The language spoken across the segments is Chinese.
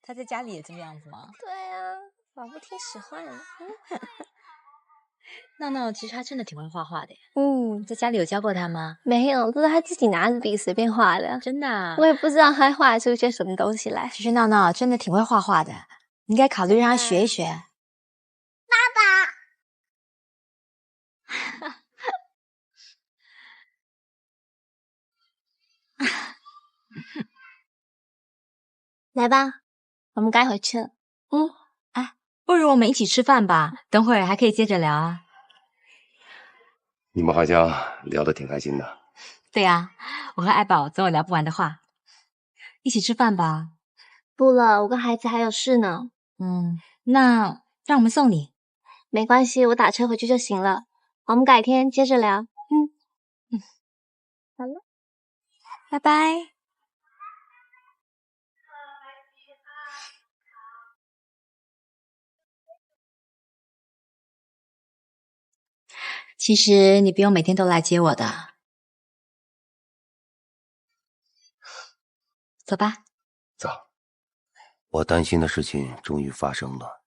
他在家里也这个样子吗？对啊，老不听使唤。闹闹其实他真的挺会画画的。在家里有教过他吗？没有，都是他自己拿着笔随便画的。真的啊？我也不知道他画出些什么东西来。其实闹闹真的挺会画画的，你应该考虑让他学一学。爸爸。来吧，我们该回去了。不如我们一起吃饭吧，等会儿还可以接着聊啊。你们好像聊得挺开心的。对啊，我和爱宝总有聊不完的话。一起吃饭吧。不了，我跟孩子还有事呢。那让我们送你。没关系，我打车回去就行了。我们改天接着聊。好了，拜拜。其实你不用每天都来接我的。走吧。走。我担心的事情终于发生了。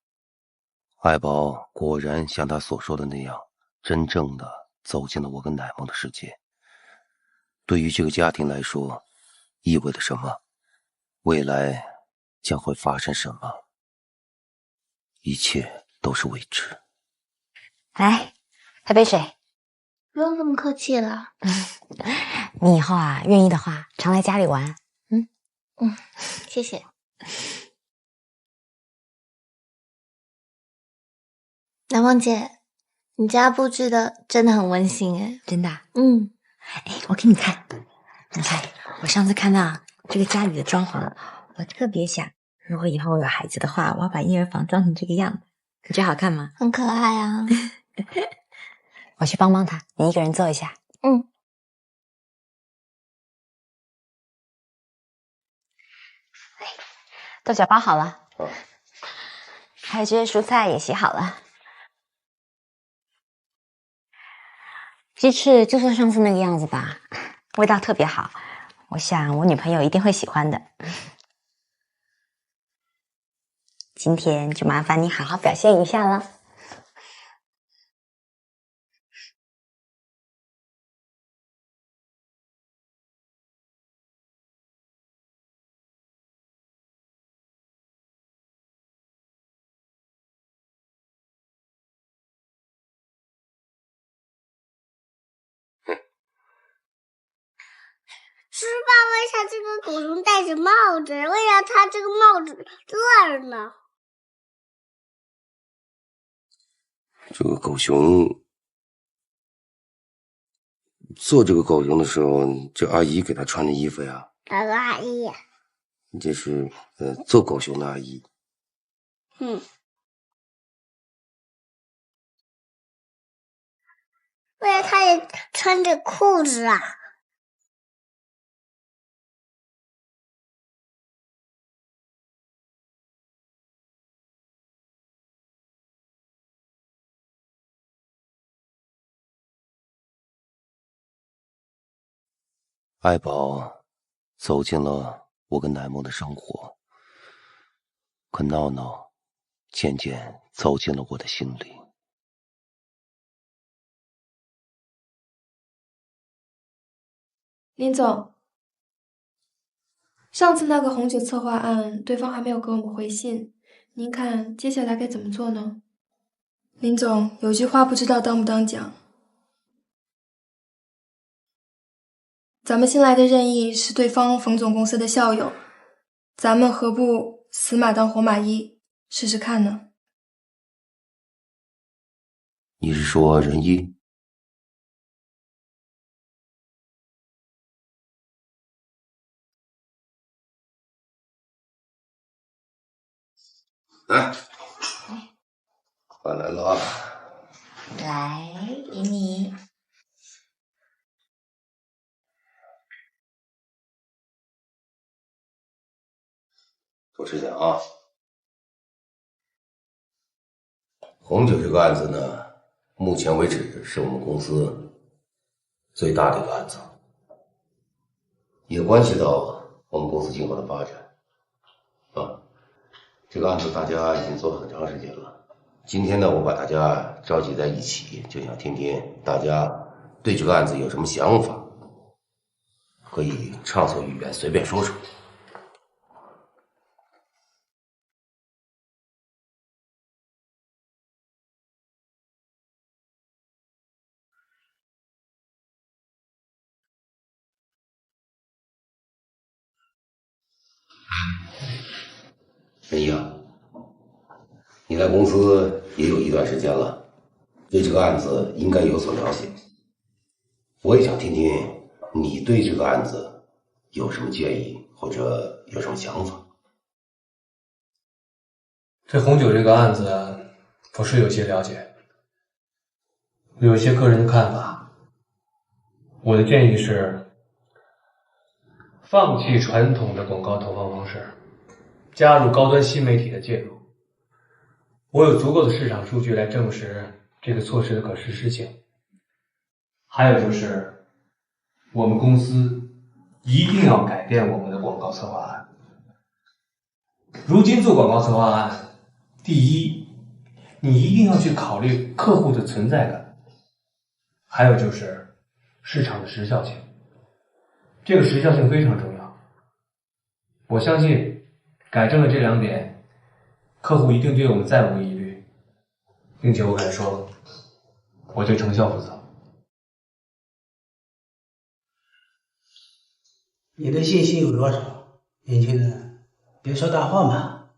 爱宝果然像他所说的那样，真正的走进了我跟奶梦的世界。对于这个家庭来说，意味着什么？未来将会发生什么？一切都是未知。来，喝杯水。不用这么客气了。你以后啊，愿意的话，常来家里玩。谢谢。南梦姐，你家布置的真的很温馨诶。真的？哎，我给你看。你看，我上次看到这个家里的装潢，我特别想，如果以后我有孩子的话，我要把婴儿房装成这个样子，你觉得好看吗？很可爱啊。我去帮帮他，你一个人坐一下。豆角包好了。还有这些蔬菜也洗好了。鸡翅就像上次那个样子吧，味道特别好，我想我女朋友一定会喜欢的。今天就麻烦你好好表现一下了。是爸为啥这个狗熊戴着帽子？为啥它这个帽子这儿呢？这个狗熊做这个狗熊的时候，这阿姨给他穿的衣服呀。哪个阿姨？这是做狗熊的阿姨。为啥它也穿着裤子啊？爱宝走进了我跟奶梦的生活，可闹闹渐渐走进了我的心里。林总，上次那个红酒策划案，对方还没有给我们回信，您看接下来该怎么做呢？林总，有句话不知道当不当讲。咱们新来的任意是对方冯总公司的校友，咱们何不死马当活马医，试试看呢？你是说仁一？来，饭来了啊！来，给你。多吃点啊。红酒这个案子呢，目前为止是我们公司最大的一个案子，也关系到我们公司今后的发展。这个案子大家已经做了很长时间了。今天呢，我把大家召集在一起，就想听听大家对这个案子有什么想法，可以畅所欲言，随便说说。陈毅啊，你来公司也有一段时间了，对这个案子应该有所了解。我也想听听你对这个案子有什么建议，或者有什么想法。对红酒这个案子，我是有些了解，有一些个人的看法。我的建议是，放弃传统的广告投放方式，加入高端新媒体的介入。我有足够的市场数据来证实这个措施的可实施性。还有就是，我们公司一定要改变我们的广告策划案。如今做广告策划案，第一，你一定要去考虑客户的存在感，还有就是市场的时效性。这个时效性非常重要。我相信改正了这2点，客户一定对我们再无疑虑，并且我敢说，我对成效负责。你的信心有多少？年轻人，别说大话嘛。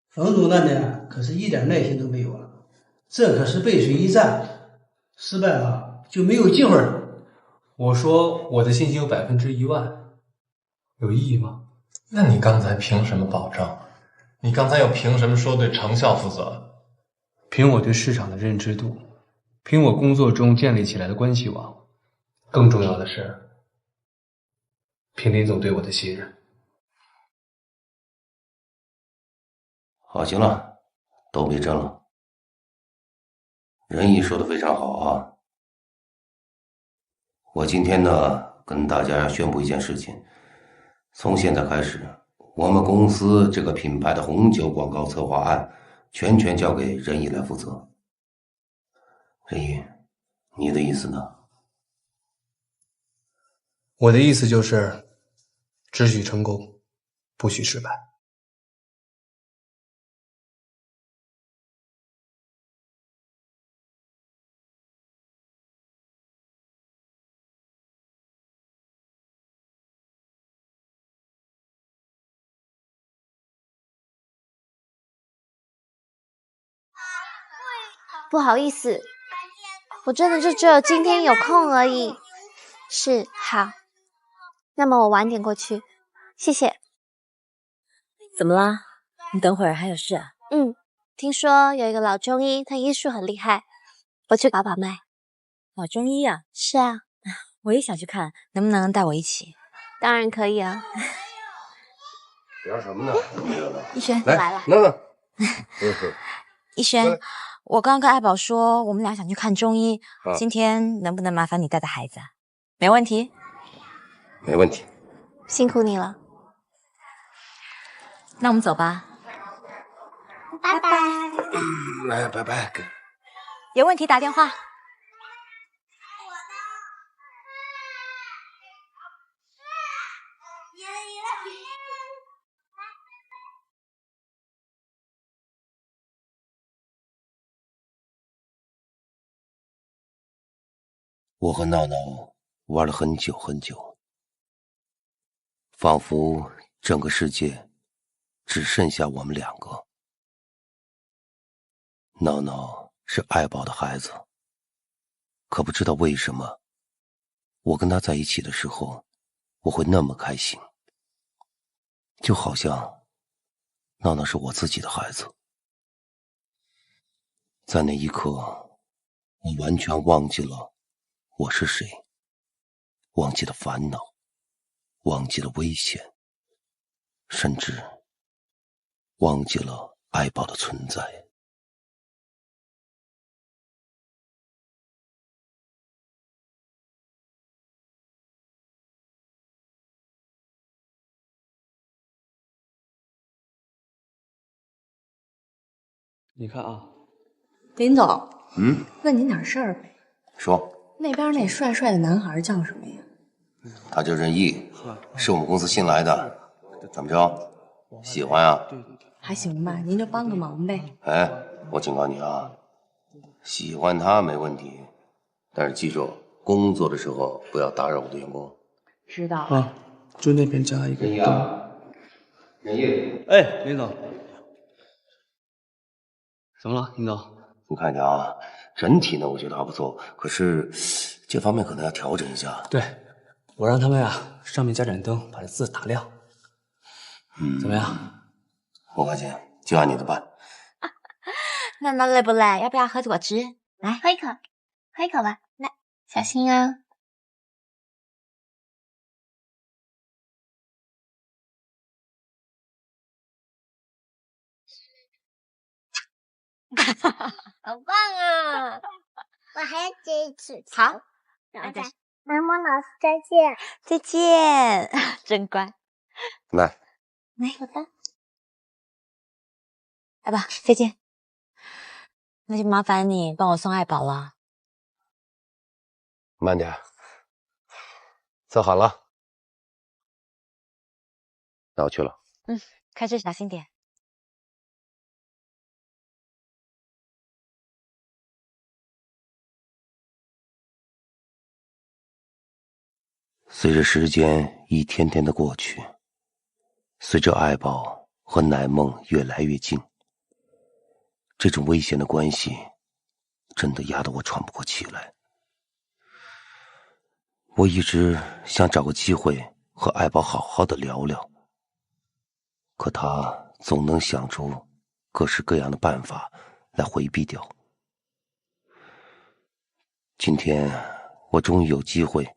冯总那边可是一点耐心都没有了，这可是背水一战，失败了就没有机会了。我说我的信心有100%，有意义吗？那你刚才凭什么保证？你刚才又凭什么说对成效负责？凭我对市场的认知度，凭我工作中建立起来的关系网，更重要的是，凭林总对我的信任。好，行了，都别争了。仁义说的非常好啊。我今天呢，跟大家宣布一件事情，从现在开始，我们公司这个品牌的红酒广告策划案，全权交给仁义来负责。仁义，你的意思呢？我的意思就是，只许成功，不许失败。不好意思，我真的就只有今天有空而已。是，好，那么我晚点过去，谢谢。怎么啦？你等会儿还有事啊？听说有一个老中医，他医术很厉害，我去把把脉。老中医啊？是啊，我也想去看，能不能带我一起？当然可以啊。聊什么呢？逸轩来了。逸轩，我刚跟爱宝说，我们俩想去看中医，今天能不能麻烦你带带孩子？没问题？没问题。辛苦你了。那我们走吧。拜拜。来，拜拜。有问题打电话。我和闹闹玩了很久很久，仿佛整个世界只剩下我们2个。闹闹是爱宝的孩子，可不知道为什么，我跟他在一起的时候，我会那么开心，就好像闹闹是我自己的孩子。在那一刻，我完全忘记了我是谁，忘记了烦恼，忘记了危险，甚至忘记了爱宝的存在。你看啊，林总，问你点事儿呗。说，那边那帅帅的男孩叫什么呀？他叫任毅，是我们公司新来的。怎么着？喜欢啊？还行吧，您就帮个忙呗。哎，我警告你啊，喜欢他没问题，但是记住，工作的时候不要打扰我的员工。知道啊，就那边加一个。任毅啊，任毅，哎，林总，怎么了，林总？你看见啊，整体呢我觉得还不错，可是这方面可能要调整一下。对，我让他们啊上面加盏灯，把这字打亮。怎么样？不客气，就按你的办。那累不累？要不要喝果汁？来，喝一口，喝一口吧，来，小心啊。好棒啊！我还要接一次球。好，然后再，毛毛老师再见。再见，真乖。来，好的。来吧，再见。那就麻烦你帮我送爱宝了。慢点，测好了，那我去了。开车小心点。随着时间一天天的过去，随着爱宝和奶梦越来越近，这种危险的关系真的压得我喘不过气来。我一直想找个机会和爱宝好好的聊聊，可他总能想出各式各样的办法来回避掉。今天我终于有机会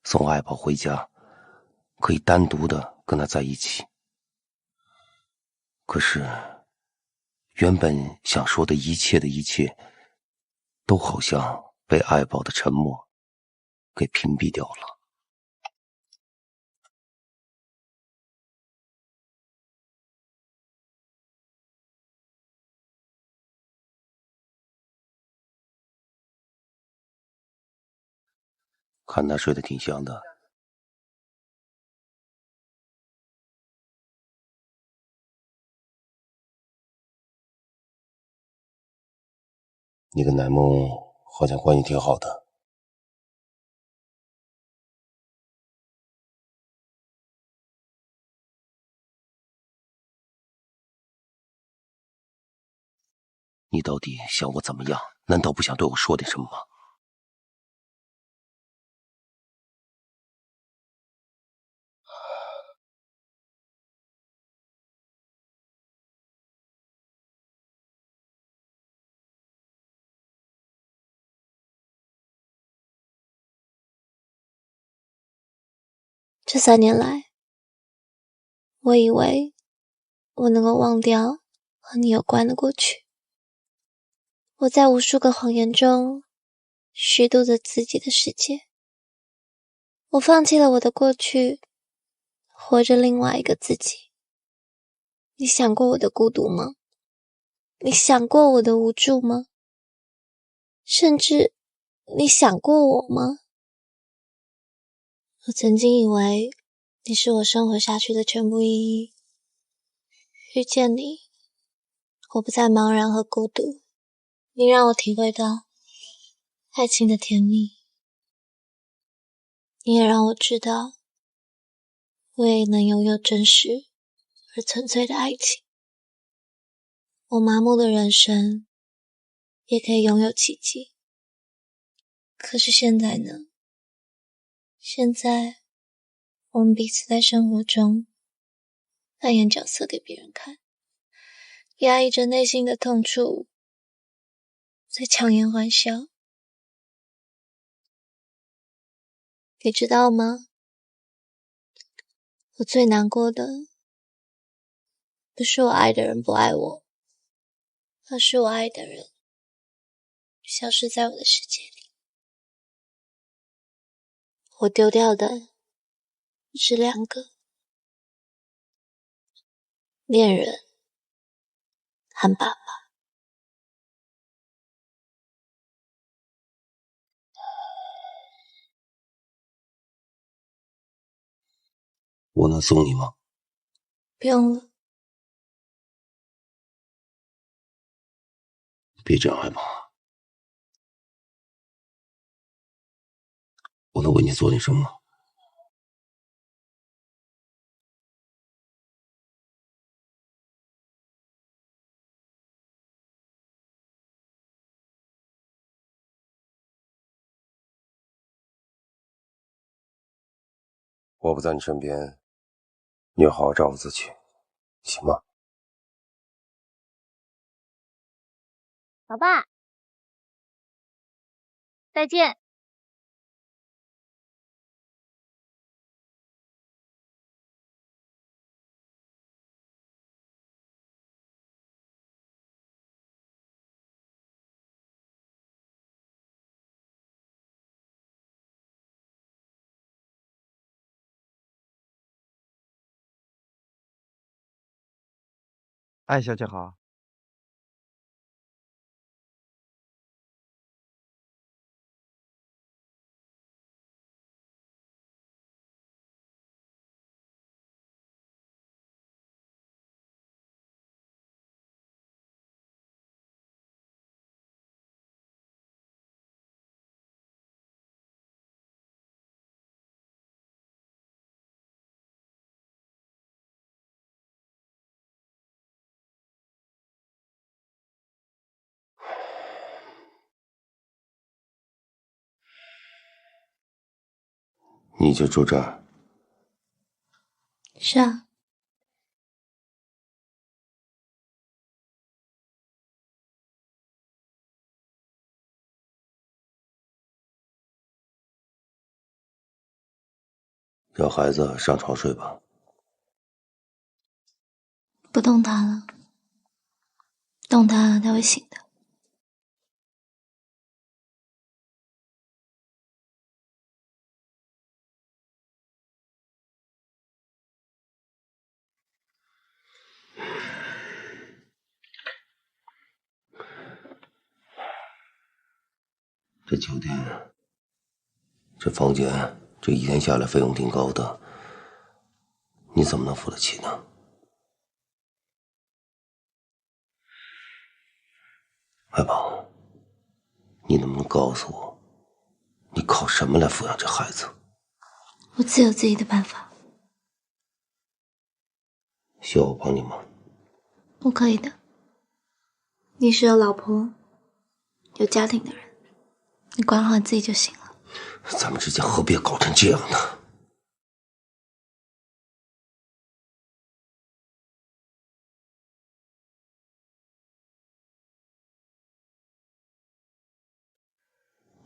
送爱宝回家，可以单独的跟他在一起。可是原本想说的一切，都好像被爱宝的沉默给屏蔽掉了。看他睡得挺香的。你跟奶梦好像关系挺好的。你到底想我怎么样？难道不想对我说点什么吗？这3年来，我以为我能够忘掉和你有关的过去。我在无数个谎言中虚度着自己的世界。我放弃了我的过去，活着另外一个自己。你想过我的孤独吗？你想过我的无助吗？甚至你想过我吗？我曾经以为你是我生活下去的全部意义。遇见你，我不再茫然和孤独，你让我体会到爱情的甜蜜。你也让我知道，我也能拥有真实而纯粹的爱情。我麻木的人生也可以拥有奇迹。可是现在呢？现在我们彼此在生活中扮演角色给别人看，压抑着内心的痛楚，在强颜欢笑。你知道吗？我最难过的不是我爱的人不爱我，而是我爱的人消失在我的世界里。我丢掉的是2个恋人和爸爸。我能送你吗？不用了。别这样，爱宝。我能为你做点什么吗？我不在你身边，你要好好照顾自己，行吗？老爸，再见。艾小姐好。你就住这儿？是啊。让孩子上床睡吧。不动他了，动他他会醒的。这酒店，这房间，这一天下来费用挺高的，你怎么能付得起呢？爱宝，你能不能告诉我，你靠什么来抚养这孩子？我自有自己的办法。需要我帮你吗？我可以的。你是有老婆、有家庭的人，你管好自己就行了。咱们之间何必搞成这样呢？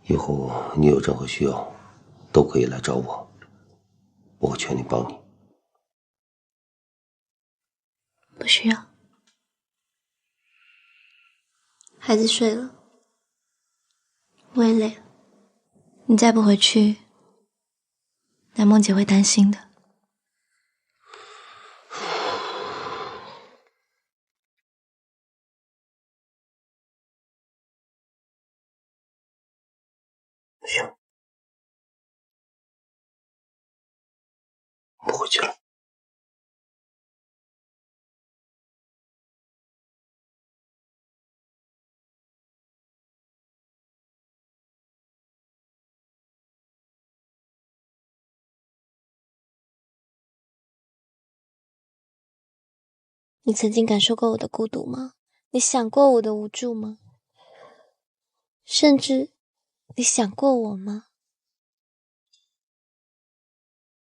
以后你有任何需要，都可以来找我，我会全力帮你。不需要。孩子睡了，我也累了。你再不回去，南梦姐会担心的。行，不回去了。你曾经感受过我的孤独吗？你想过我的无助吗？甚至，你想过我吗？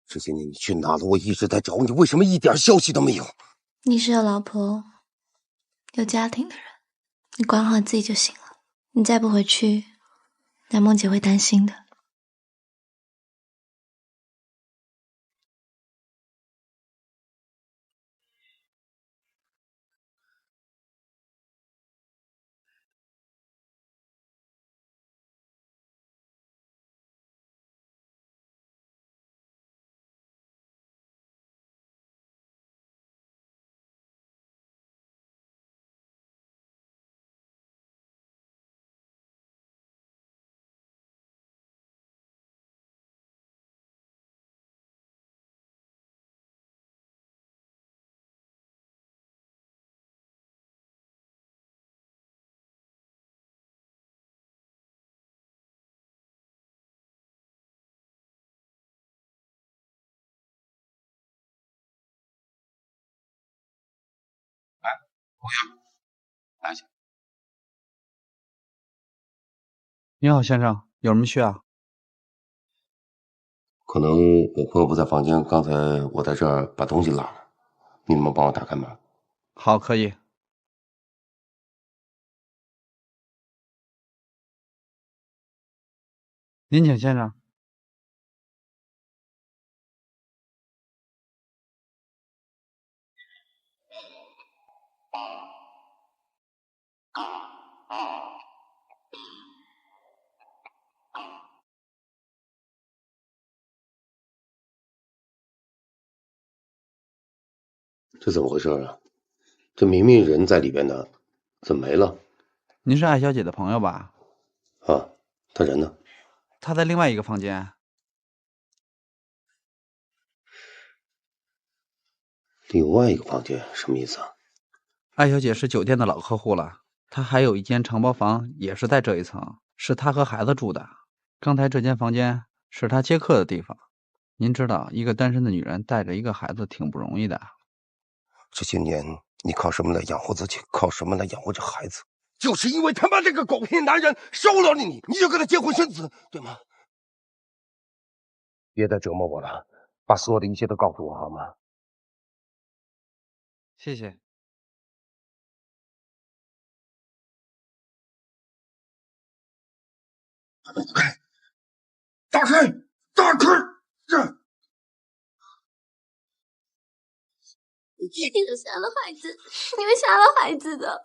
这些年你去哪了？我一直在找你，为什么一点消息都没有？你是有老婆、有家庭的人，你管好自己就行了。你再不回去，南梦姐会担心的。来一下。你好，先生，有什么需要？可能我朋友不在房间，刚才我在这儿把东西落了，你们帮我打开门。好，可以。您请，先生。这怎么回事啊？这明明人在里边呢，怎么没了？您是艾小姐的朋友吧？啊，她人呢？她在另外一个房间。另外一个房间什么意思啊？艾小姐是酒店的老客户了，她还有一间承包房，也是在这一层，是她和孩子住的。刚才这间房间是她接客的地方。您知道，一个单身的女人带着一个孩子挺不容易的。这些年你靠什么来养活自己？靠什么来养活这孩子？就是因为他妈这个狗屁男人收了你，你就跟他结婚生子，对吗？别再折磨我了，把所有的一切都告诉我好吗？谢谢。打开，打开！你们杀了孩子，你们杀了孩子的。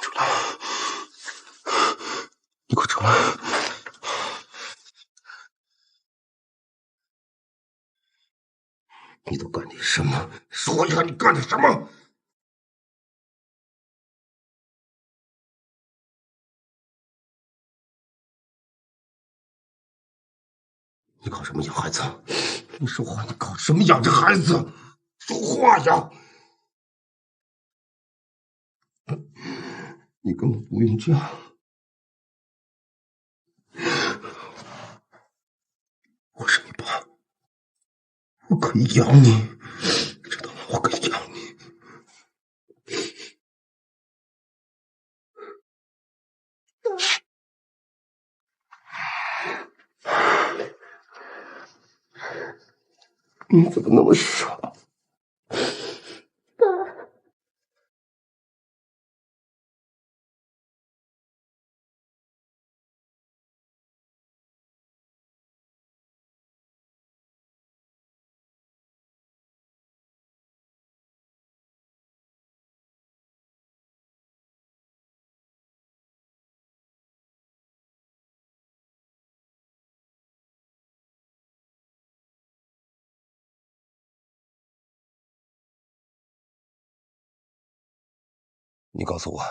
出来！你快出来！你都干点什么？说一下你干点什么？你搞什么养孩子？你说话！你搞什么养着孩子？说话呀！你根本不用这样。我是你爸，我可以养你，知道吗？我可以养你。你怎么那么傻？你告诉我，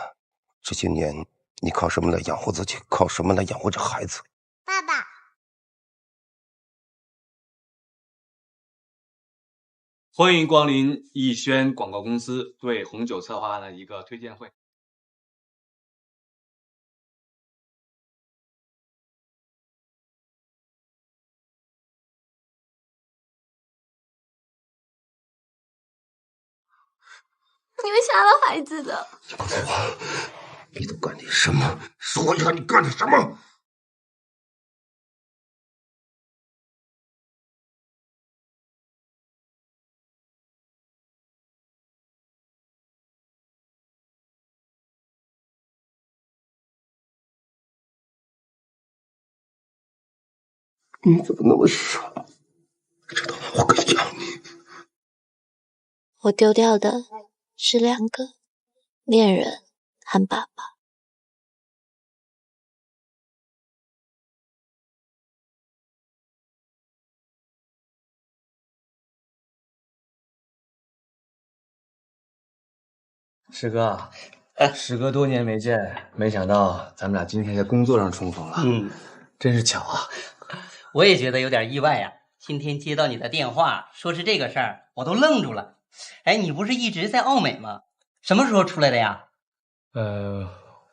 这些年你靠什么来养活自己？靠什么来养活这孩子？爸爸，欢迎光临逸轩广告公司对红酒策划案的一个推荐会。你们杀了孩子的。你告诉我，你都干点什么？说一下你干点什么？你怎么那么傻？知道吗？我可以养你。我丢掉的是2个恋人和爸爸。师哥，时隔多年没见，没想到咱们俩今天在工作上重逢了。真是巧啊！我也觉得有点意外呀。今天接到你的电话，说是这个事儿，我都愣住了。哎，你不是一直在奥美吗？什么时候出来的呀？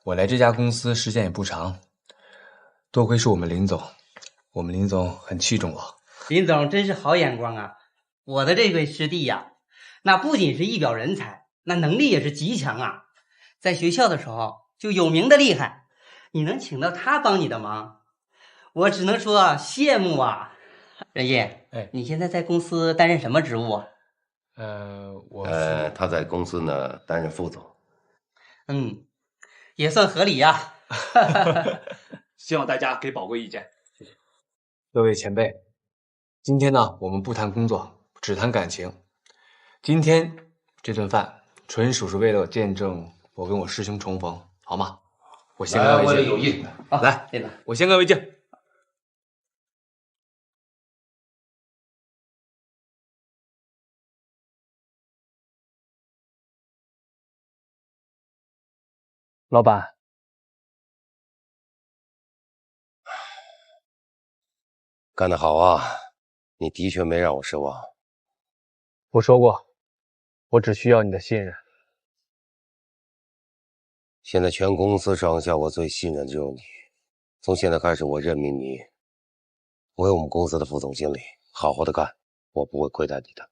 我来这家公司时间也不长，多亏是我们林总很器重我。林总真是好眼光啊！我的这位师弟呀，那不仅是一表人才，那能力也是极强啊，在学校的时候就有名的厉害。你能请到他帮你的忙，我只能说羡慕啊。任毅，你现在在公司担任什么职务啊？他在公司呢担任副总。也算合理呀。希望大家给宝贵意见。谢谢各位前辈，今天呢，我们不谈工作，只谈感情。今天这顿饭纯属是为了见证我跟我师兄重逢，好吗？我先干为敬。为了友谊，来，我先干为敬。老板，干得好啊！你的确没让我失望。我说过，我只需要你的信任。现在全公司上下，我最信任的就是你。从现在开始，我任命你为我们公司的副总经理，好好的干，我不会亏待你的。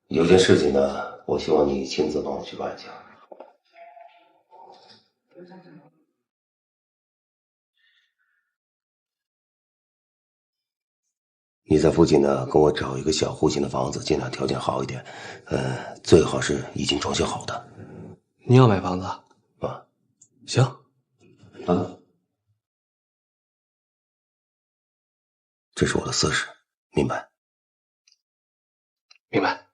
有件事情呢，我希望你亲自帮我去办一下。你在附近呢，给我找一个小户型的房子，尽量条件好一点，最好是已经装修好的。你要买房子啊？行。这是我的私事，明白？明白。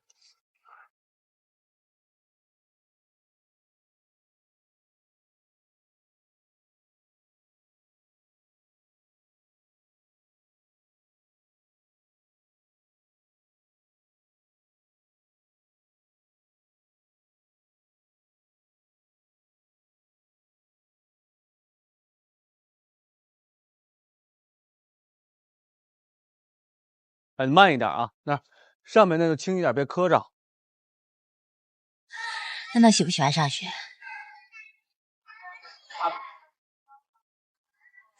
哎，慢一点啊，那上面那个轻一点，别磕着。娜娜喜不喜欢上学？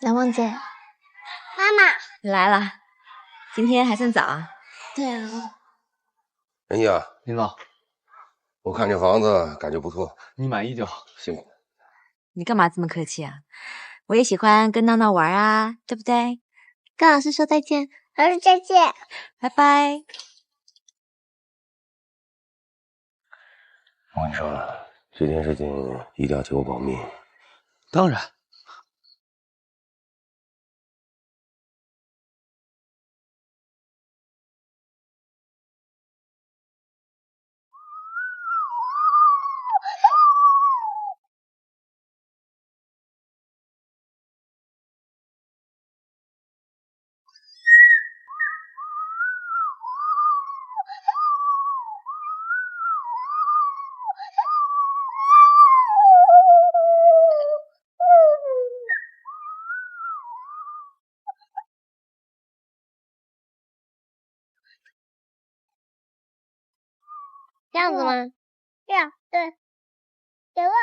南望姐，妈妈，你来了，今天还算早啊。对啊。任毅啊，领导，我看这房子感觉不错，你满意就好，辛苦。你干嘛这么客气啊？我也喜欢跟闹闹玩啊，对不对？跟老师说再见。老师再见，拜拜。我跟你说，这件事情一定要替我保密。当然。这样子吗？这样，对，给我。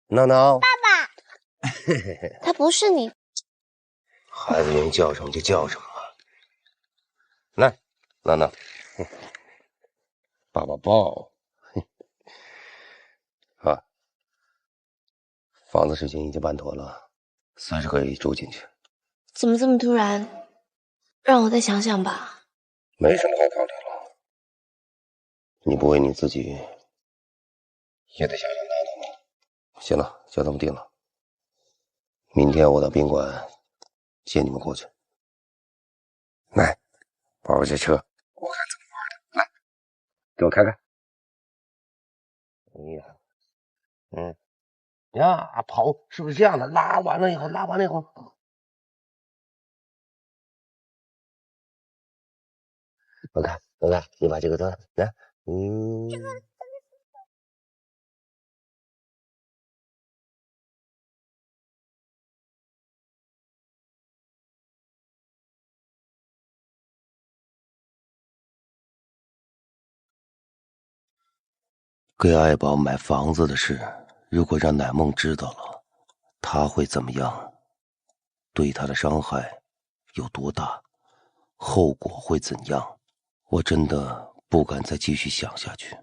闹闹，爸爸，他不是你。孩子愿意叫什么就叫什么。来，闹闹，爸爸抱。啊，房子事情已经办妥了，随时可以住进去。怎么这么突然？让我再想想吧。没什么好考虑了，你不为你自己，也得想想闹闹吗？行了，就这么定了。明天我到宾馆接你们过去。来，玩玩这车，我看怎么玩的。来，给我开开。哎呀，呀，跑是不是这样的？拉完了以后，我看，你把这个端来，给爱宝买房子的事，如果让乃梦知道了，他会怎么样？对他的伤害有多大？后果会怎样？我真的不敢再继续想下去。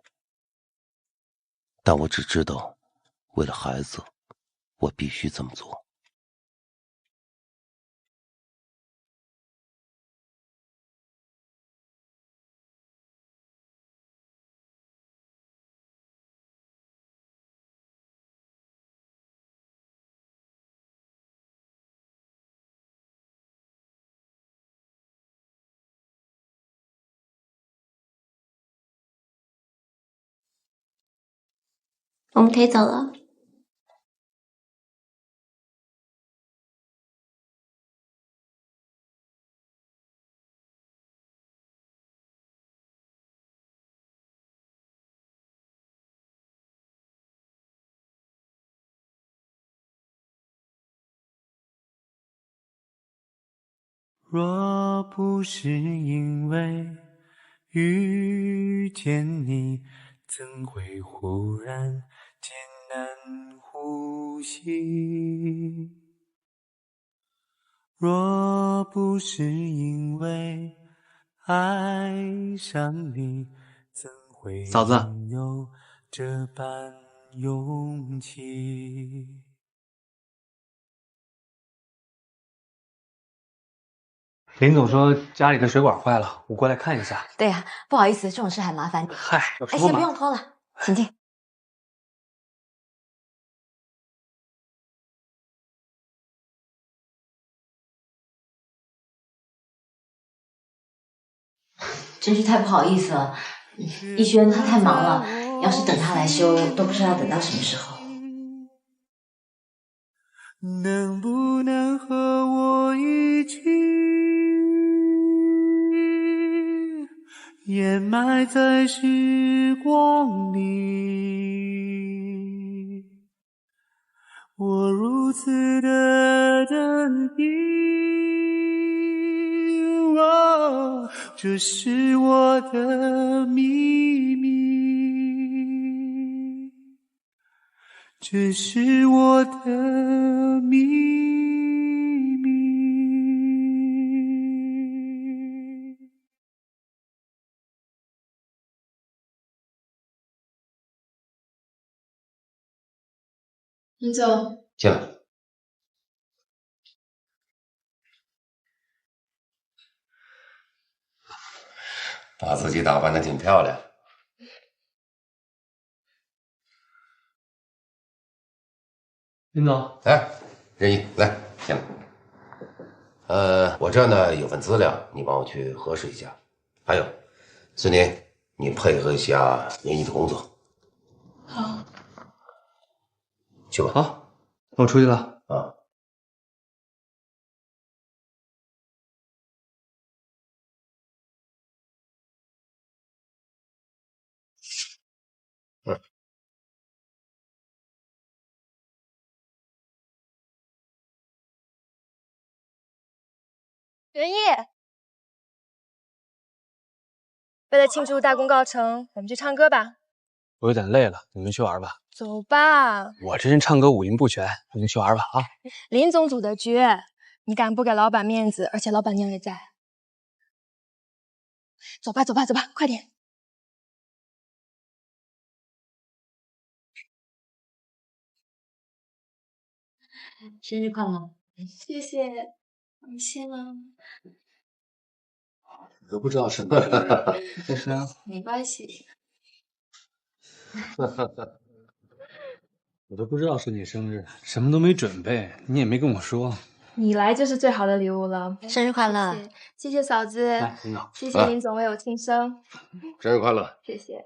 但我只知道，为了孩子，我必须这么做。我们可以走了。若不是因为遇见你，怎会忽然艰难呼吸？若不是因为爱上你，怎会嫂子，拥有这般勇气？林总说家里的水管坏了，我过来看一下。对呀，不好意思，这种事还麻烦你。嗨，有什哎，么先不用拖了，请进。真是太不好意思了，逸轩他太忙了，要是等他来修，都不知道等到什么时候。能不能和我一起掩埋在时光里？我如此的等你，哦，这是我的秘密，这是我的秘密。林总，进来。把自己打扮得挺漂亮。林总，哎，任意，来，进来。我这呢有份资料，你帮我去核实一下。还有，思宁，你配合一下任意的工作。好。去吧。好，那我出去了。啊。任意，为了庆祝大功告成，我们去唱歌吧。我有点累了，你们去玩吧。走吧。我这人唱歌五音不全，你们去玩吧啊！林总组的局，你敢不给老板面子？而且老板娘也在。走吧，走吧，走吧，快点。生日快乐！谢谢，你谢了。都不知道什么这是啊，没关系。我都不知道是你生日，什么都没准备，你也没跟我说。你来就是最好的礼物了，生日快乐！谢谢嫂子，来，领导，谢谢林总为我庆生，生日快乐！谢谢。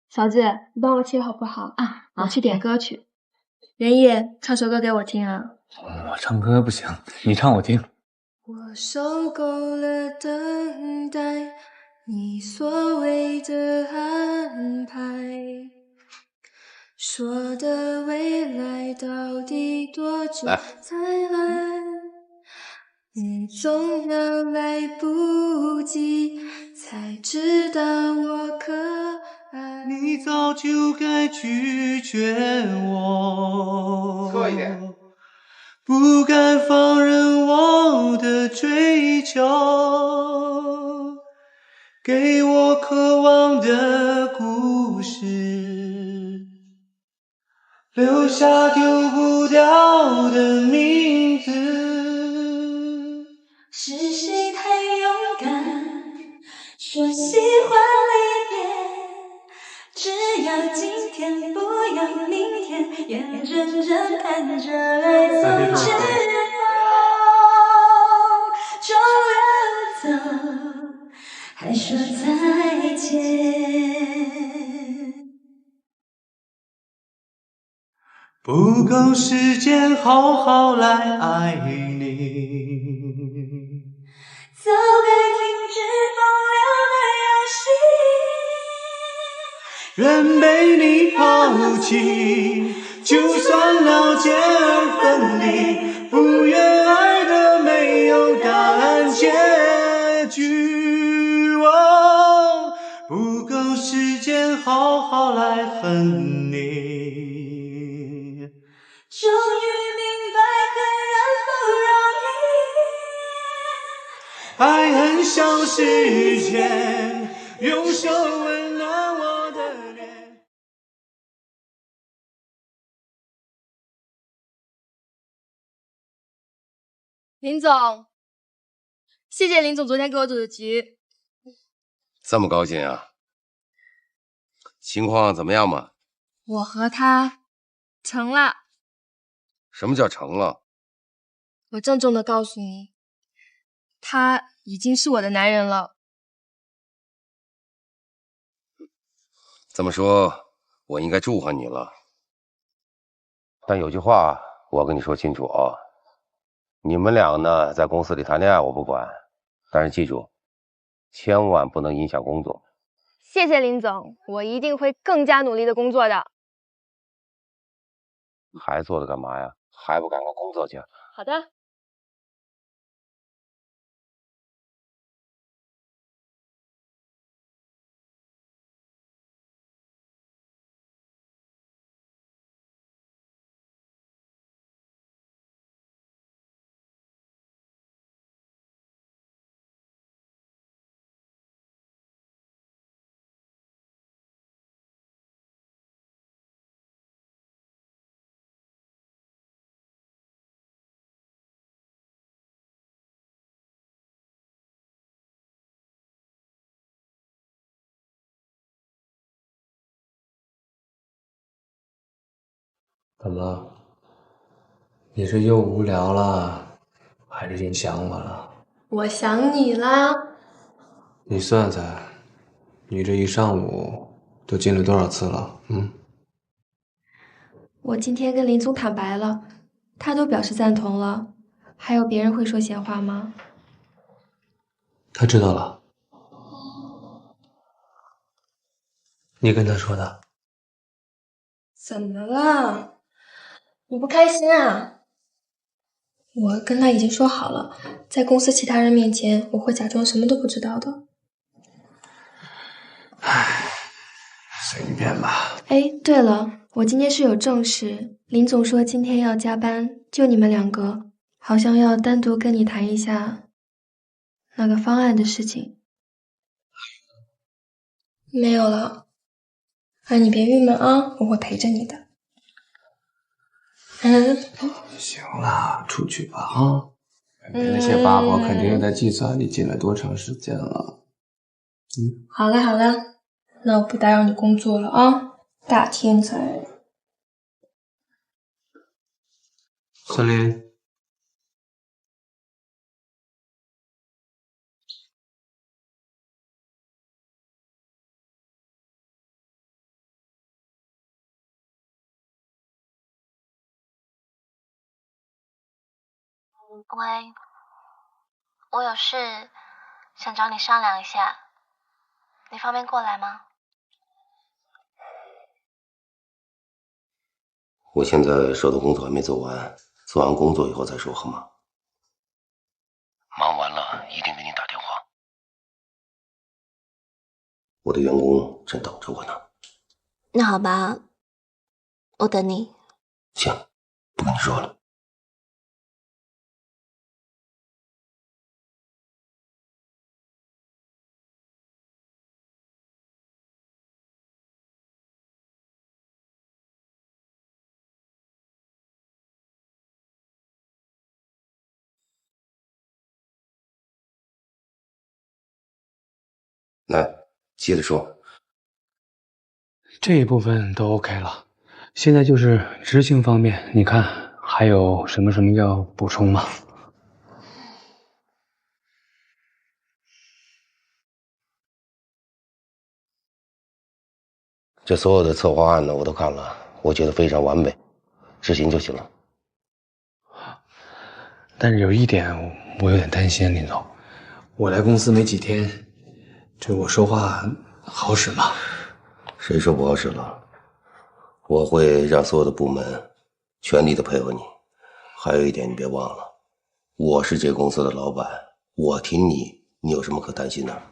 嫂子，你帮我切好不好？啊，我去点歌去。袁野，唱首歌给我听啊！我唱歌不行，你唱我听。我受够了等待，你所谓的安排，说的未来到底多久才来？总要来不及才知道我可爱。你早就该拒绝我，侧一点，不敢放任我的追求，给我渴望的故事，留下丢不掉的名字。是谁太勇敢，说喜欢离别，只要今天不要明天，眼睁睁看着爱从指缝中流走，还说再见。不够时间好好来爱你，早该停止风流的游戏，愿被你抛弃，就算了解而分离，不愿爱的没有答案结局。不够时间好好来恨你，终于明白恨人不容易，爱很像时间，用手温暖我的脸。林总，谢谢林总昨天给我组的局。这么高兴啊？情况怎么样嘛？我和他成了。什么叫成了？我郑重的告诉你，他已经是我的男人了。这么说，我应该祝贺你了。但有句话我跟你说清楚啊，你们俩呢在公司里谈恋爱我不管，但是记住，千万不能影响工作。谢谢林总，我一定会更加努力的工作的。还坐着干嘛呀？还不赶快工作去？好的。怎么了？你是又无聊了，还是真想我了？我想你啦。你算算，你这一上午都进了多少次了？我今天跟林总坦白了，他都表示赞同了，还有别人会说闲话吗？他知道了。你跟他说的？怎么了？你不开心啊？我跟他已经说好了，在公司其他人面前，我会假装什么都不知道的。唉，随便吧。哎，对了，我今天是有正事，林总说今天要加班，就你们两个，好像要单独跟你谈一下那个方案的事情。没有了，你别郁闷啊，我会陪着你的。行了，出去吧啊！那些八婆肯定是在计算你进来多长时间了。好了好了，那我不打扰你工作了啊，大天才。孙林，喂，我有事想找你商量一下，你方便过来吗？我现在手头工作还没做完，做完工作以后再说好吗？忙完了一定给你打电话。我的员工正等着我呢。那好吧，我等你。行，不跟你说了。来，接着说。这一部分都 OK 了，现在就是执行方面，你看还有什么要补充吗？这所有的策划案呢，我都看了，我觉得非常完美，执行就行了。但是有一点我有点担心，林总，我来公司没几天，这我说话好使吗？谁说不好使了？我会让所有的部门全力的配合你。还有一点你别忘了，我是这个公司的老板，我挺你，你有什么可担心的？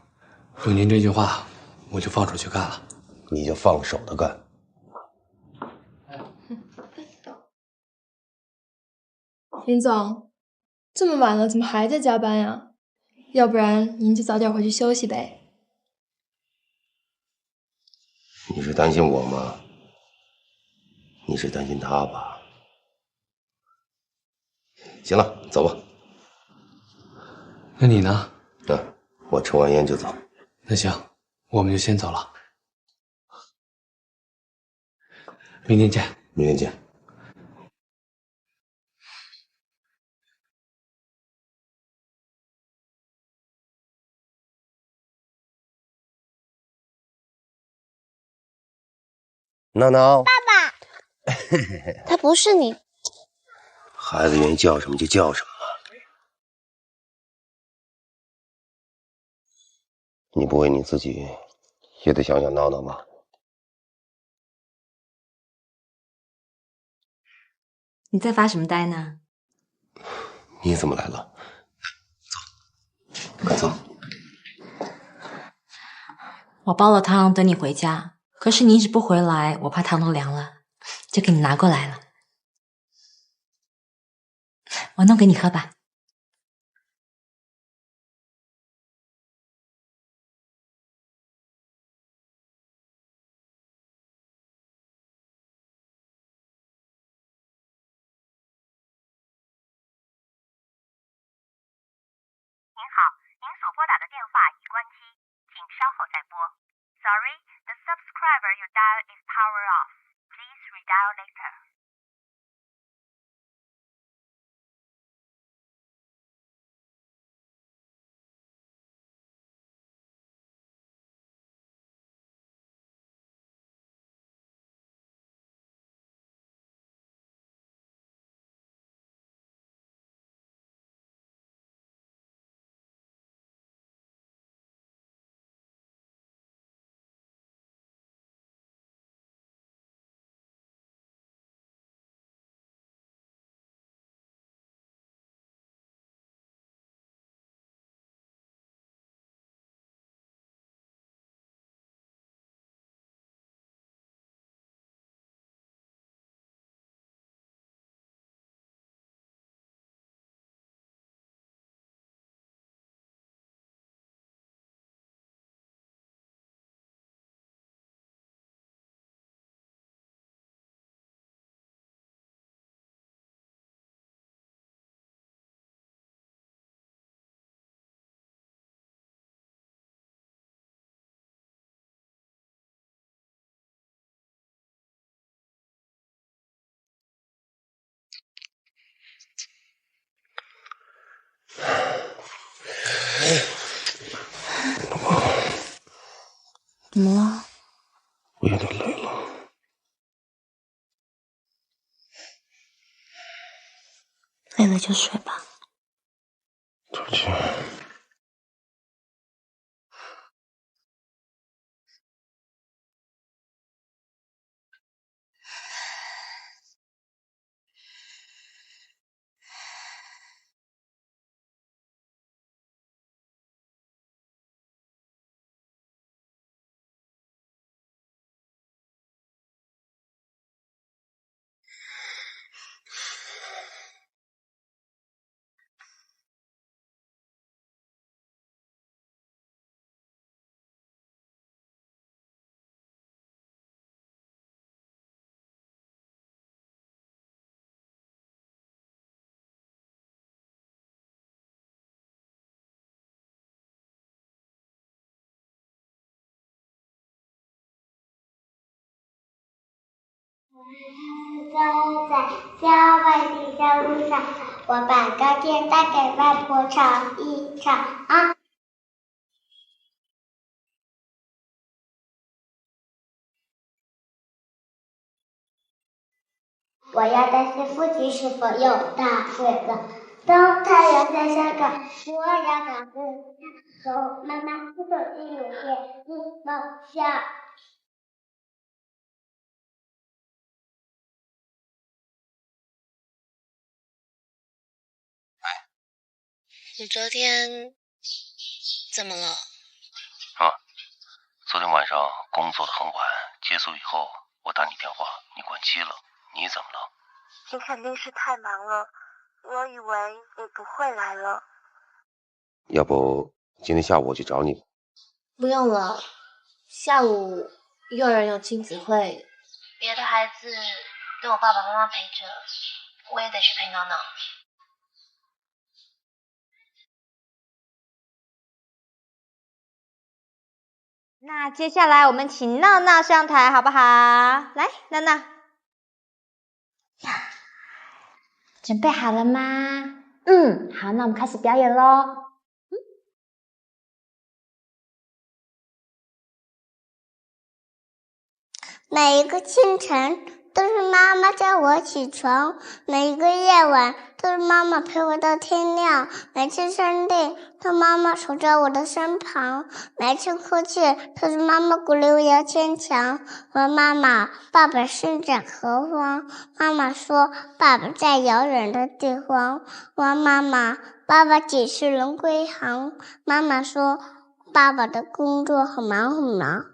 有您这句话，我就放手去干了。你就放手的干。林总，这么晚了，怎么还在加班呀？要不然您就早点回去休息呗。你是担心我吗？你是担心他吧？行了，走吧。那你呢？我抽完烟就走。那行，我们就先走了。明天见。明天见。闹闹，爸爸，他不是你。孩子愿意叫什么就叫什么了。你不为你自己，也得想想闹闹吗？你在发什么呆呢？你怎么来了？走，快走。我煲了汤等你回家，可是你一直不回来，我怕汤都凉了，就给你拿过来了。我弄给你喝吧。您好，您所拨打的电话已关机，请稍后再拨。Sorry, the subscriber you dial is power off. Please redial later. 怎么了？我有点累了。累了就睡吧。对不起。在郊外的小路上，我把糕点带给外婆炒一炒啊。我要担心父亲是否又大睡了。当太阳下山岗，我要赶回家，和妈妈一走进雨天的梦乡。你昨天怎么了？啊，昨天晚上工作的很晚，结束以后我打你电话，你关机了。你怎么了？你肯定是太忙了，我以为你不会来了。要不今天下午我去找你？不用了，下午幼儿园有亲子会，别的孩子都有爸爸妈妈陪着，我也得去陪闹闹。那接下来我们请闹闹上台，好不好？来，闹闹，准备好了吗？好，那我们开始表演咯。每一个清晨都是妈妈叫我起床，每一个夜晚都是妈妈陪我到天亮，每次生病都妈妈守在我的身旁，每次哭泣都是妈妈鼓励我要坚强。问妈妈爸爸身在何方，妈妈说爸爸在遥远的地方。问妈妈爸爸几时能归航，妈妈说爸爸的工作很忙很忙。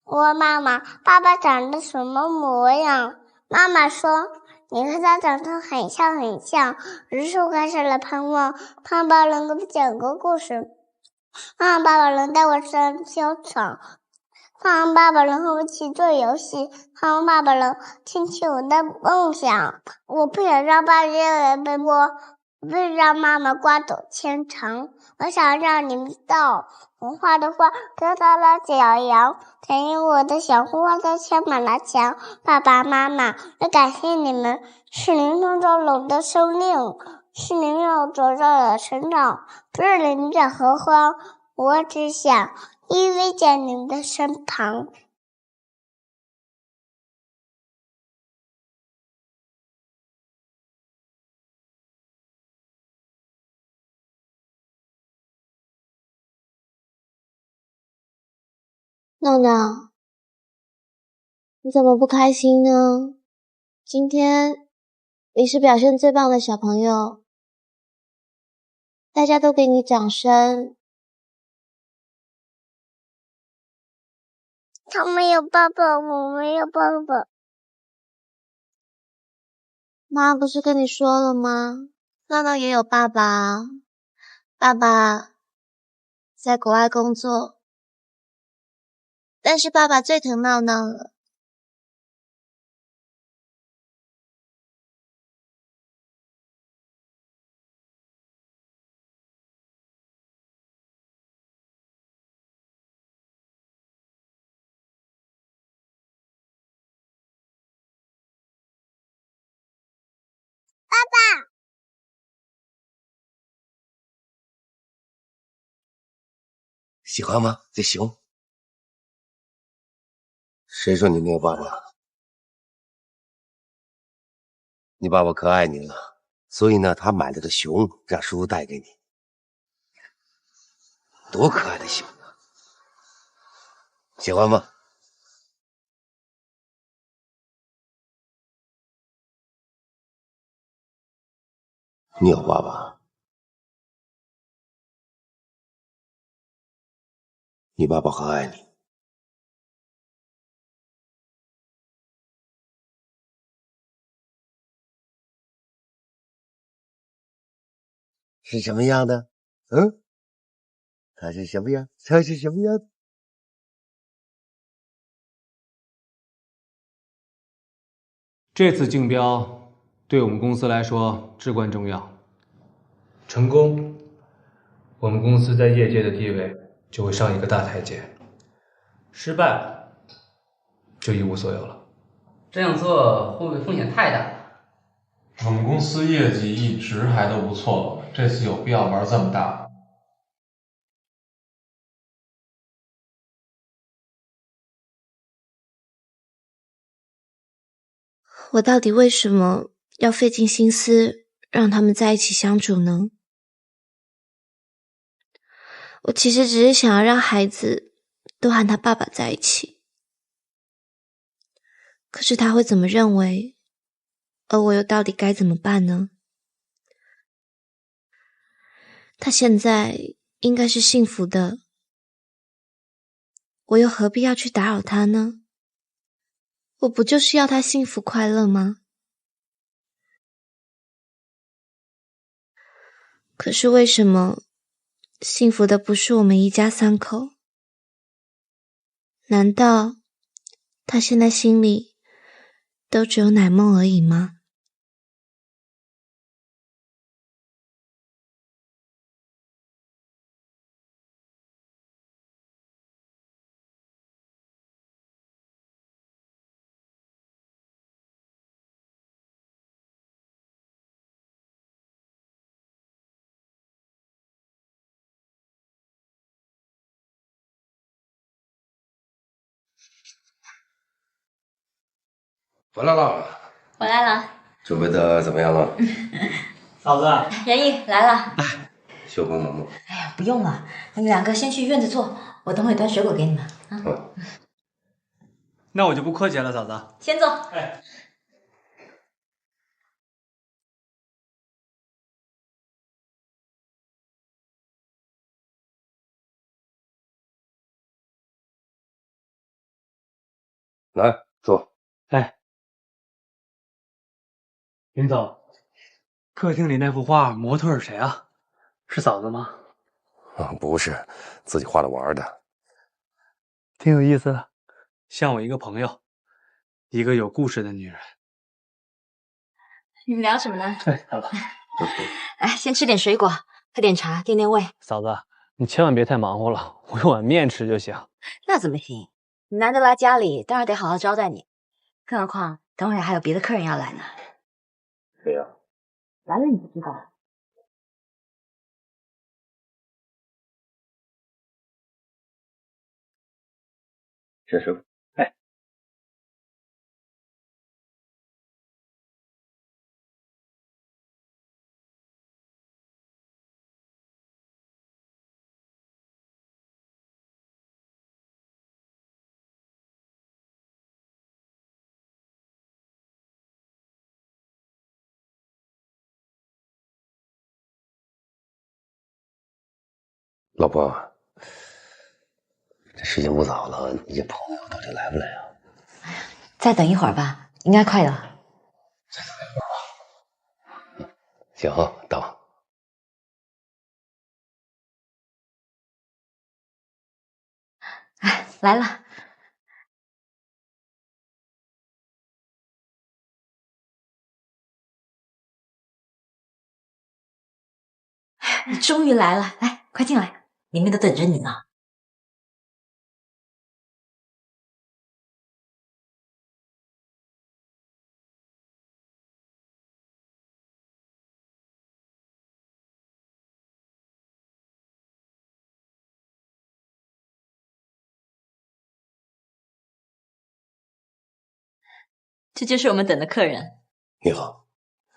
我问妈妈爸爸长得什么模样，妈妈说你和他长得很像很像。于是我开始了盼望，盼望爸爸能给我讲个故事，盼望爸爸能带我上操场，盼望爸爸能和我一起做游戏，盼望爸爸能听取我的梦想。我不想让爸爸越来越背锅，不想让妈妈刮走牵肠。我想让你们知道，我画的画得到了表扬，等于我的小花都贴满了墙。爸爸妈妈，我感谢你们，是您创造了我的生命，是您让我走到了成长。不是您在何方，我只想依偎在您的身旁。闹闹，你怎么不开心呢？今天你是表现最棒的小朋友，大家都给你掌声。他没有爸爸，我没有爸爸。妈不是跟你说了吗？闹闹也有爸爸，爸爸在国外工作，但是爸爸最疼闹闹了。爸爸，喜欢吗？这熊。谁说你没有爸爸？你爸爸可爱你了，所以呢，他买了个熊，让叔叔带给你。多可爱的熊啊！喜欢吗？你有爸爸，你爸爸很爱你。是什么样的？嗯，他是什么样？他是什么样？这次竞标对我们公司来说至关重要，成功，我们公司在业界的地位就会上一个大台阶；失败，就一无所有了。这样做会不会风险太大了？我们公司业绩一直还都不错，这次有必要玩这么大？我到底为什么要费尽心思让他们在一起相处呢？我其实只是想要让孩子都和他爸爸在一起，可是他会怎么认为？而我又到底该怎么办呢？他现在应该是幸福的，我又何必要去打扰他呢？我不就是要他幸福快乐吗？可是为什么幸福的不是我们一家三口？难道他现在心里都只有奶梦而已吗？回来了，我来了。准备的怎么样了？嫂子，仁义来了。秀帮忙吗？哎呀，不用了，你们两个先去院子坐，我等会端水果给你们。那我就不客气了，嫂子。先坐。哎。来坐。哎，林总，客厅里那幅画模特是谁啊？是嫂子吗？不是，自己画着玩的。挺有意思的，像我一个朋友，一个有故事的女人。你们聊什么呢？哎，好了，哎，先吃点水果，喝点茶，垫垫胃。嫂子，你千万别太忙活了，我有碗面吃就行。那怎么行？你难得来家里，当然得好好招待你。更何况等会儿还有别的客人要来呢。谁呀？来了你就知道了。这是。哎。老婆，这时间不早了，你这朋友到底来不来啊？再等一会儿吧，应该快了。行，到。哎，来了。你终于来了，来，快进来，里面都等着你呢。这就是我们等的客人。你好，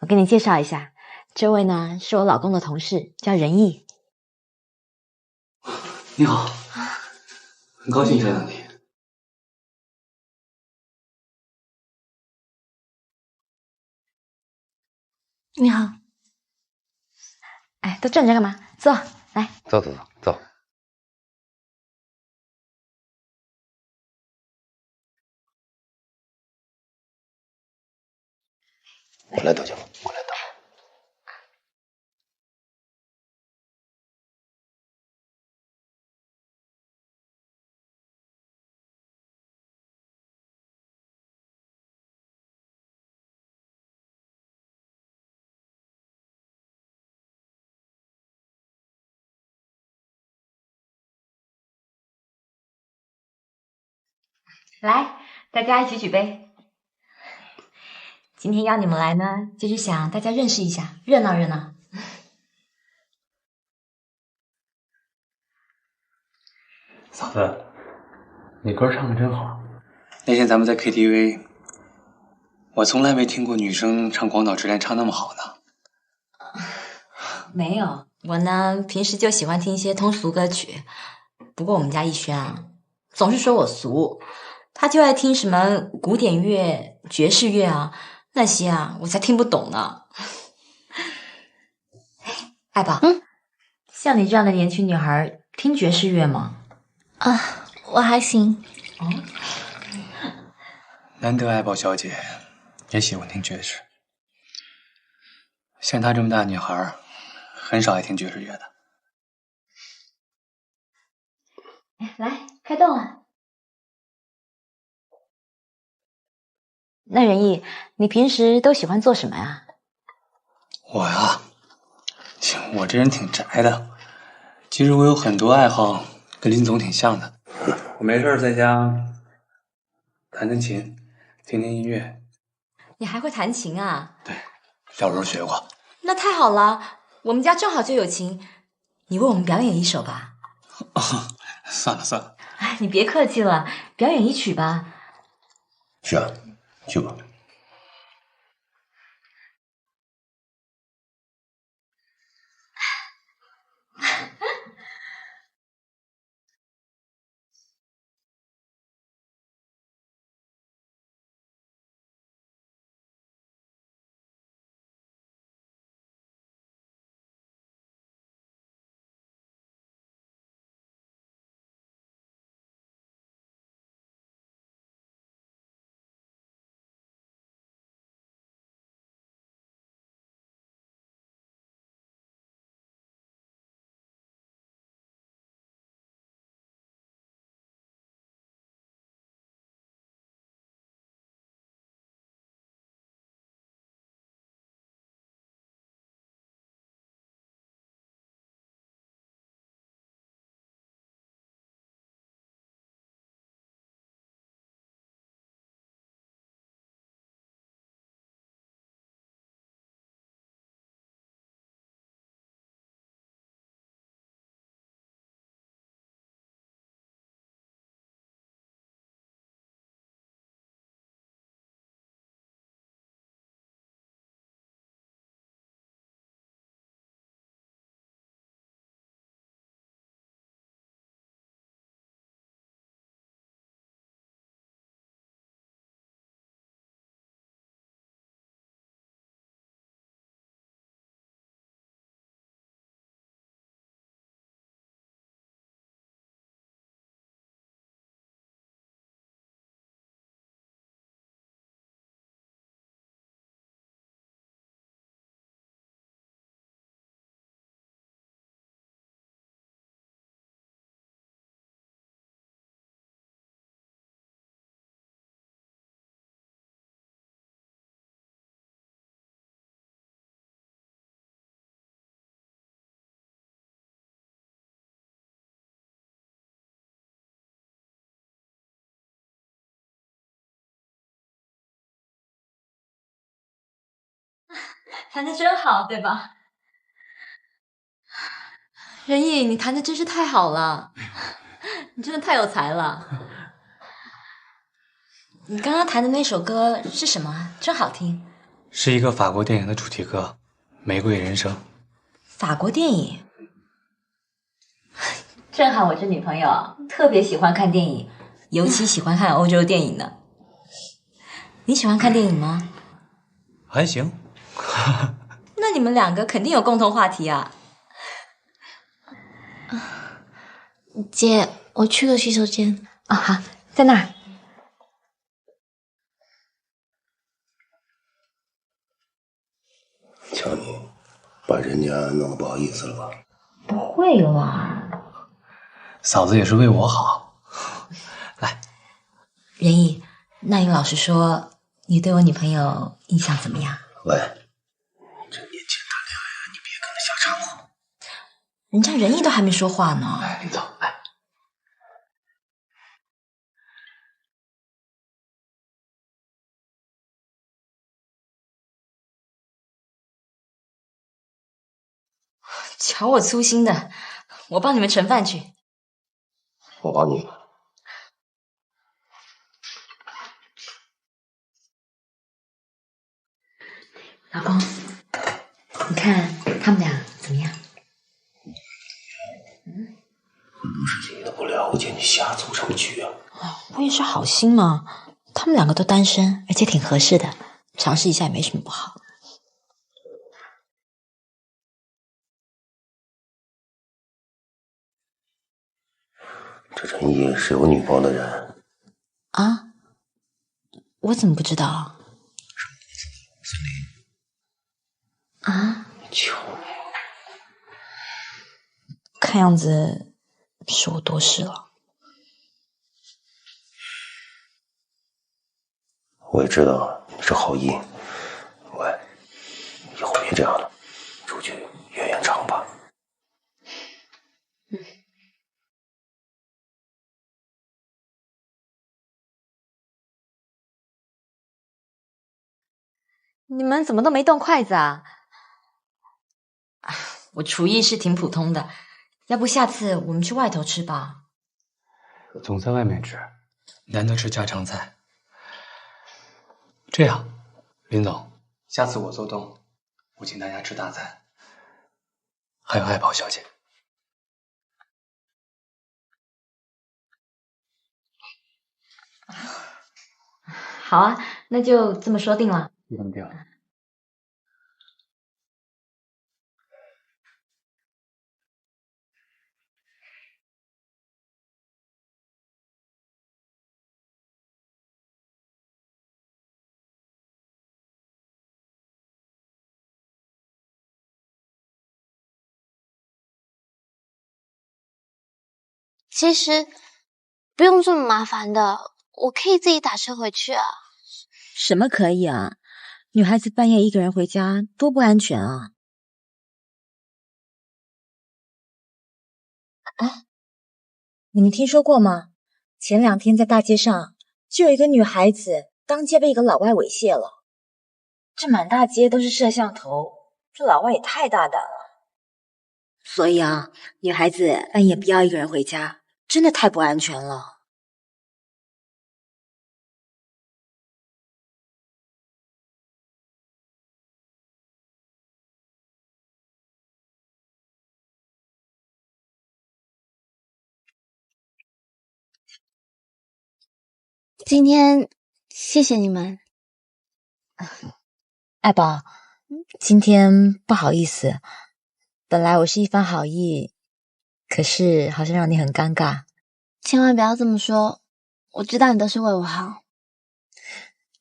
我给你介绍一下，这位呢是我老公的同事，叫仁义。你好，很高兴见到你。你好。哎，都站着干嘛？坐，来。走。我来倒酒，我来倒。来，大家一起举杯。今天邀你们来呢，就是想大家认识一下，热闹热闹。嫂子，你歌唱的真好。那天咱们在 KTV， 我从来没听过女生唱《广岛之恋》唱那么好呢。没有，我呢平时就喜欢听一些通俗歌曲。不过我们家逸轩啊，总是说我俗，他就爱听什么古典乐、爵士乐啊，那些啊我才听不懂呢。爱宝，像你这样的年轻女孩，听爵士乐吗？啊，我还行。哦，难得爱宝小姐也喜欢听爵士，像她这么大的女孩，很少爱听爵士乐的。来，开动啊！那仁义，你平时都喜欢做什么呀？我呀，我这人挺宅的，其实我有很多爱好跟林总挺像的。我没事在家弹弹琴，听听音乐。你还会弹琴啊？对，小时候学过。那太好了，我们家正好就有琴，你为我们表演一首吧。算了，哎，你别客气了，表演一曲吧。是啊，去吧。弹得真好，对吧？仁义，你弹的真是太好了，你真的太有才了。你刚刚弹的那首歌是什么？真好听。是一个法国电影的主题歌，《玫瑰人生》。法国电影？正好我这女朋友特别喜欢看电影，尤其喜欢看欧洲电影呢。你喜欢看电影吗？还行。那你们两个肯定有共同话题啊。姐，我去个洗手间。啊，好，在那儿。瞧你，把人家弄得不好意思了吧？不会啦，嫂子也是为我好。来，仁义，那你老实说，你对我女朋友印象怎么样？喂，这年轻谈恋爱，你别跟他瞎掺和。人家仁义都还没说话呢。林总，来。瞧我粗心的，我帮你们盛饭去。我帮你。老公，你看他们俩怎么样？不是你的不了解，你瞎组什么局啊？我也是好心嘛，他们两个都单身，而且挺合适的，尝试一下也没什么不好。这陈毅是有女朋友的人啊？我怎么不知道？啊？求你！看样子是我多事了。我也知道你是好意，喂，以后别这样了，出去远远长吧。你们怎么都没动筷子啊？我厨艺是挺普通的，要不下次我们去外头吃吧？总在外面吃，难得吃家常菜。这样，林总，下次我做东，我请大家吃大餐。还有爱宝小姐。好啊，那就这么说定了。定了。其实不用这么麻烦的，我可以自己打车回去啊。什么可以啊？女孩子半夜一个人回家多不安全啊！哎，你们听说过吗？前2天在大街上就有一个女孩子当街被一个老外猥亵了，这满大街都是摄像头，这老外也太大胆了。所以啊，女孩子半夜不要一个人回家，真的太不安全了。今天谢谢你们。爱宝，今天不好意思，本来我是一番好意，可是好像让你很尴尬。千万不要这么说，我知道你都是为我好。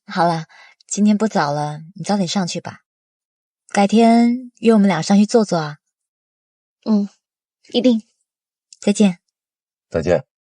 好了，今天不早了，你早点上去吧。改天约我们俩上去坐坐啊。嗯，一定。再见。再见。